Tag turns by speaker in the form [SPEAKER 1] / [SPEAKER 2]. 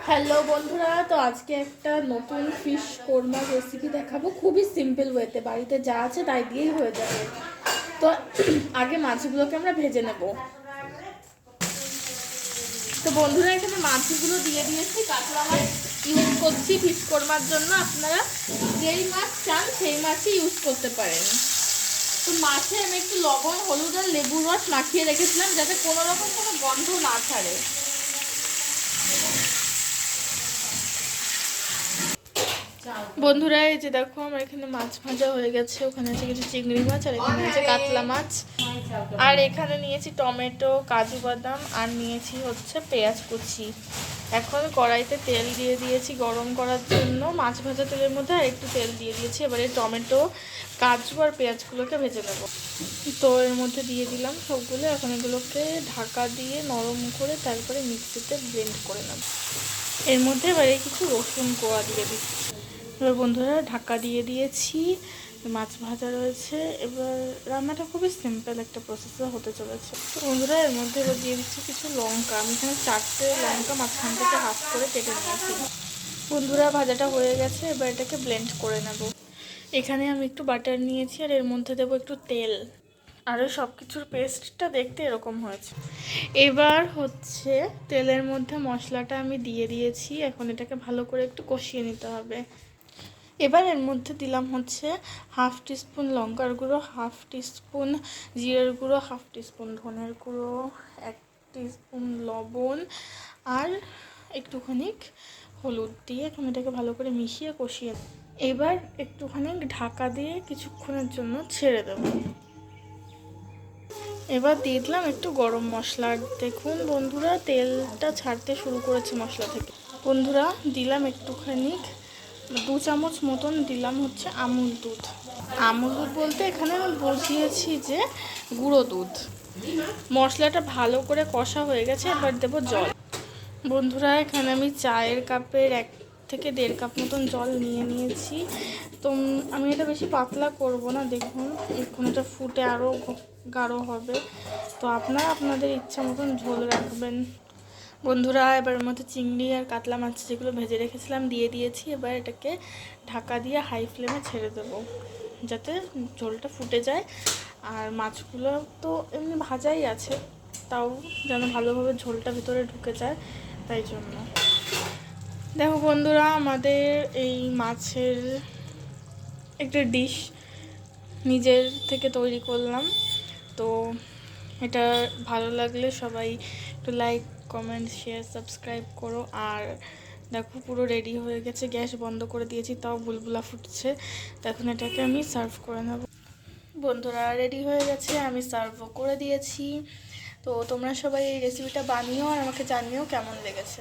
[SPEAKER 1] Hello বন্ধুরা, তো আজকে একটা নতুন ফিশ কোরমা রেসিপি দেখাবো। খুবই সিম্পল ওয়েতে, বাড়িতে যা আছে তাই দিয়েই হয়ে যাবে। তো আগে মাছগুলোকে আমরা ভেজে নেব। তো বন্ধুরা, এখানে মাছগুলো দিয়ে দিয়েছি। কাতলা মাছ ইউজ করছি ফিশ কোরমার জন্য। আপনারা যেই মাছ চান সেই মাছই ইউজ করতে পারেন। তো মাছে আমি একটু লবণ, হলুদ আর লেবুর রস মাখিয়ে রেখেছিলাম যাতে কোনো রকম কোনো গন্ধ না ছাড়ে। বন্ধুরা, এই যে দেখো আমার এখানে মাছ ভাজা হয়ে গেছে। ওখানে আছে কিছু চিংড়ি মাছ, আর এখানে আছে কাতলা মাছ, আর এখানে নিয়েছি টমেটো, কাজু বাদাম, আর নিয়েছি হচ্ছে পেঁয়াজ কুচি। এখন কড়াইতে তেল দিয়ে দিয়েছি গরম করার জন্য। মাছ ভাজা তেলের মধ্যে আর একটু তেল দিয়ে দিয়েছি। এবারে টমেটো, কাজু আর পেঁয়াজগুলোকে ভেজে নেব। তো এর মধ্যে দিয়ে দিলাম সবগুলো। এখন এগুলোকে ঢাকা দিয়ে নরম করে তারপরে মিক্সিতে ব্লেন্ড করে নেব। এর মধ্যে এবারে কিছু রসুন কোয়া দিয়ে দিচ্ছি। এবার বন্ধুরা ঢাকা দিয়ে দিয়েছি, মাছ ভাজা রয়েছে। এবার রান্নাটা খুবই সিম্পল একটা প্রসেসে হতে চলেছে। তো বন্ধুরা এর মধ্যে এবার দিয়ে দিচ্ছি কিছু লঙ্কা। আমি এখানে 4টে লঙ্কা মাঝখান থেকে হাফ করে কেটে নিয়েছি। বন্ধুরা ভাজাটা হয়ে গেছে, এবার এটাকে ব্লেন্ড করে নেব। এখানে আমি একটু বাটার নিয়েছি, আর এর মধ্যে দেবো একটু তেল। আর সব কিছুর পেস্টটা দেখতে এরকম হয়েছে। এবার হচ্ছে তেলের মধ্যে মশলাটা আমি দিয়ে দিয়েছি। এখন এটাকে ভালো করে একটু কষিয়ে নিতে হবে। এবার এর মধ্যে দিলাম হচ্ছে হাফ টিস্পুন লঙ্কার গুঁড়ো, হাফ টিস্পুন জিরের গুঁড়ো, হাফ টিস্পুন ধনের গুঁড়ো, 1 টিস্পুন লবণ, আর একটুখানি হলুদ দিয়ে এখন এটাকে ভালো করে মিশিয়ে কষিয়ে। এবার একটুখানি ঢাকা দিয়ে কিছুক্ষণের জন্য ছেড়ে দেব। এবার দিয়ে দিলাম একটু গরম মশলা। দেখুন বন্ধুরা তেলটা ছাড়তে শুরু করেছে মশলা থেকে। বন্ধুরা দিলাম একটুখানি 2 চামচ মতন দিলাম হচ্ছে আমুল দুধ। আমুল দুধ বলতে এখানে আমি বুঝিয়েছি যে গুঁড়ো দুধ। মশলাটা ভালো করে কষা হয়ে গেছে, এবার দেবো জল। বন্ধুরা এখানে আমি চায়ের কাপের 1 থেকে 1.5 কাপ মতন জল নিয়ে নিয়েছি। তো আমি এটা বেশি পাতলা করব না। দেখুন এখন এটা ফুটে আরও গাঢ় হবে। তো আপনারা আপনাদের ইচ্ছা মতন ঝোল রাখবেন। বন্ধুরা এবার মধ্যে চিংড়ি আর কাতলা মাছ যেগুলো ভেজে রেখেছিলাম দিয়ে দিয়েছি। এবার এটাকে ঢাকা দিয়ে হাই ফ্লেমে ছেড়ে দেবো যাতে ঝোলটা ফুটে যায়। আর মাছগুলো তো এমনি ভাজাই আছে, তাও যেন ভালোভাবে ঝোলটা ভিতরে ঢুকে যায়, তাই জন্য। দেখো বন্ধুরা আমাদের এই মাছের একটা ডিশ নিজের থেকে তৈরি করলাম। তো এটা ভালো লাগলে সবাই একটু লাইক, কমেন্ট, শেয়ার, সাবস্ক্রাইব করো। আর দেখো পুরো রেডি হয়ে গেছে, গ্যাস বন্ধ করে দিয়েছি তাও বুলবুলা ফুটছে। তো এখন এটাকে আমি সার্ভ করে নেব। বন্ধুরা রেডি হয়ে গেছে, আমি সার্ভও করে দিয়েছি। তো তোমরা সবাই এই রেসিপিটা বানিও আর আমাকে জানিও কেমন লেগেছে।